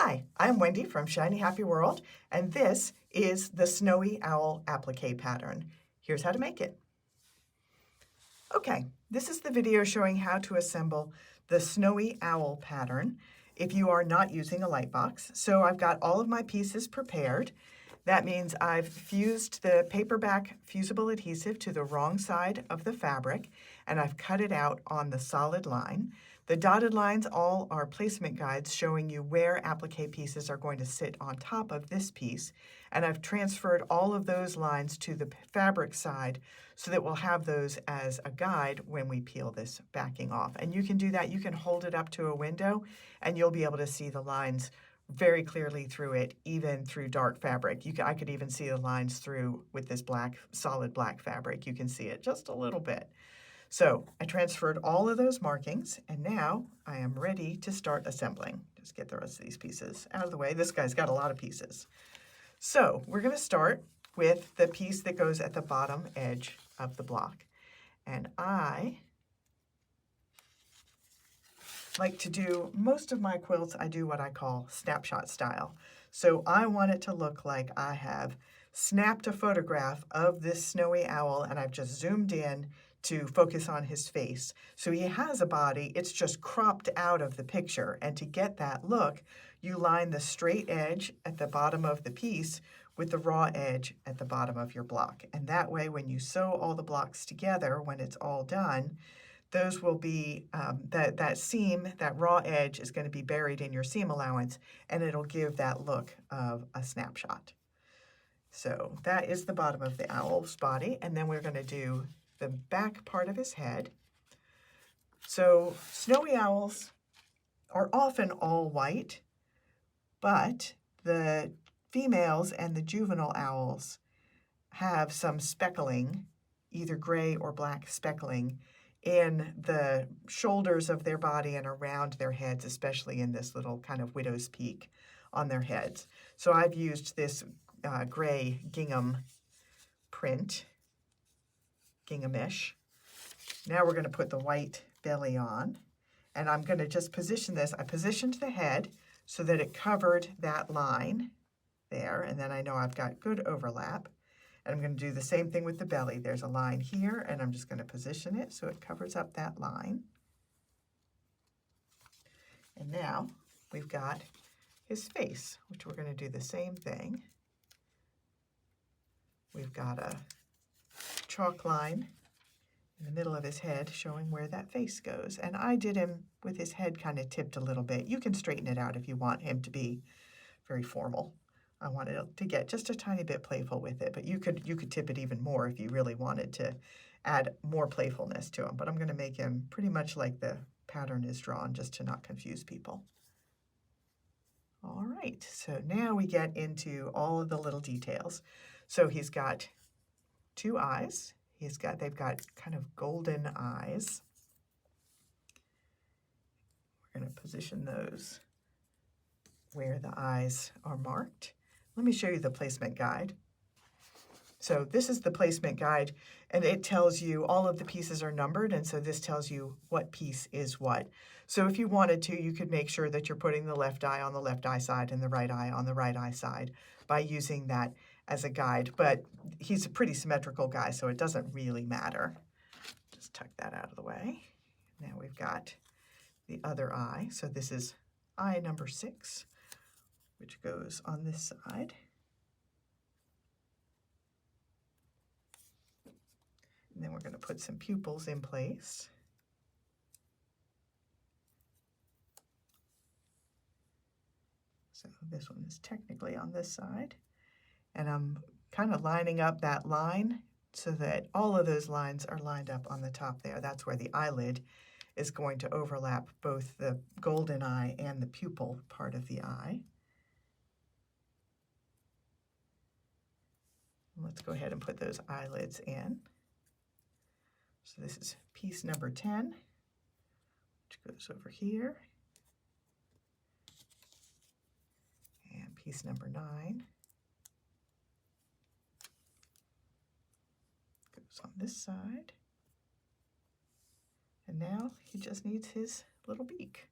Hi, I'm Wendy from Shiny Happy World, and this is the Snowy Owl applique pattern. Here's how to make it. Okay, this is the video showing how to assemble the Snowy Owl pattern if you are not using a light box. So I've got all of my pieces prepared. That means I've fused the paperback fusible adhesive to the wrong side of the fabric, and I've cut it out on the solid line. The dotted lines all are placement guides showing you where applique pieces are going to sit on top of this piece, and I've transferred all of those lines to the fabric side so that we'll have those as a guide when we peel this backing off. And you can do that, you can hold it up to a window and you'll be able to see the lines very clearly through it, even through dark fabric. I could even see the lines through with this solid black fabric. You can see it just a little bit. So I transferred all of those markings, and now I am ready to start assembling. Just get the rest of these pieces out of the way. This guy's got a lot of pieces. So we're going to start with the piece that goes at the bottom edge of the block. And I like to do, most of my quilts, I do what I call snapshot style. So I want it to look like I have snapped a photograph of this snowy owl and I've just zoomed in to focus on his face. So he has a body, it's just cropped out of the picture. And to get that look, you line the straight edge at the bottom of the piece with the raw edge at the bottom of your block. And that way, when you sew all the blocks together, when it's all done, those will be, that seam, that raw edge is going to be buried in your seam allowance, and it'll give that look of a snapshot. So that is the bottom of the owl's body, and then we're going to do the back part of his head. So snowy owls are often all white, but the females and the juvenile owls have some speckling, either gray or black speckling, in the shoulders of their body and around their heads, especially in this little kind of widow's peak on their heads. So I've used this gray gingham print, ginghamish. Now we're going to put the white belly on, and I'm going to just position this. I positioned the head so that it covered that line there, and then I know I've got good overlap. And I'm going to do the same thing with the belly. There's a line here, and I'm just going to position it so it covers up that line. And now we've got his face, which we're going to do the same thing. We've got a chalk line in the middle of his head showing where that face goes. And I did him with his head kind of tipped a little bit. You can straighten it out if you want him to be very formal. I wanted to get just a tiny bit playful with it, but you could tip it even more if you really wanted to add more playfulness to him. But I'm going to make him pretty much like the pattern is drawn, just to not confuse people. All right, so now we get into all of the little details. So he's got two eyes. They've got kind of golden eyes. We're going to position those where the eyes are marked. Let me show you the placement guide. So this is the placement guide, and it tells you all of the pieces are numbered, and so this tells you what piece is what. So if you wanted to, you could make sure that you're putting the left eye on the left eye side and the right eye on the right eye side by using that as a guide. But he's a pretty symmetrical guy, so it doesn't really matter. Just tuck that out of the way. Now we've got the other eye. So this is eye number 6. Which goes on this side. And then we're going to put some pupils in place. So this one is technically on this side. And I'm kind of lining up that line so that all of those lines are lined up on the top there. That's where the eyelid is going to overlap both the golden eye and the pupil part of the eye. Let's go ahead and put those eyelids in. So this is piece number 10, which goes over here. And piece number 9 goes on this side. And now he just needs his little beak.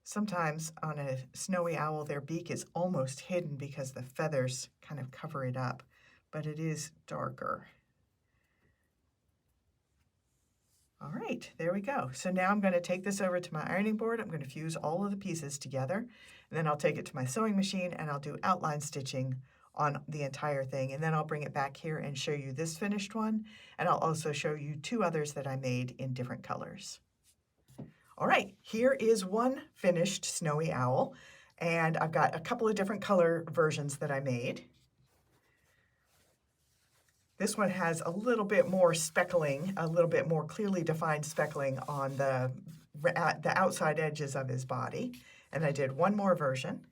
Sometimes on a snowy owl, their beak is almost hidden because the feathers kind of cover it up, but it is darker. All right, there we go. So now I'm going to take this over to my ironing board. I'm going to fuse all of the pieces together, and then I'll take it to my sewing machine and I'll do outline stitching on the entire thing, and then I'll bring it back here and show you this finished one, and I'll also show you 2 others that I made in different colors. All right, here is one finished snowy owl, and I've got a couple of different color versions that I made. This one has a little bit more speckling, a little bit more clearly defined speckling on the outside edges of his body. And I did one more version.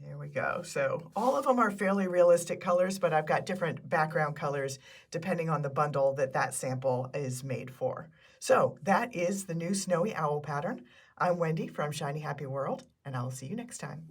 There we go. So all of them are fairly realistic colors, but I've got different background colors depending on the bundle that sample is made for. So that is the new Snowy Owl pattern. I'm Wendy from Shiny Happy World, and I'll see you next time.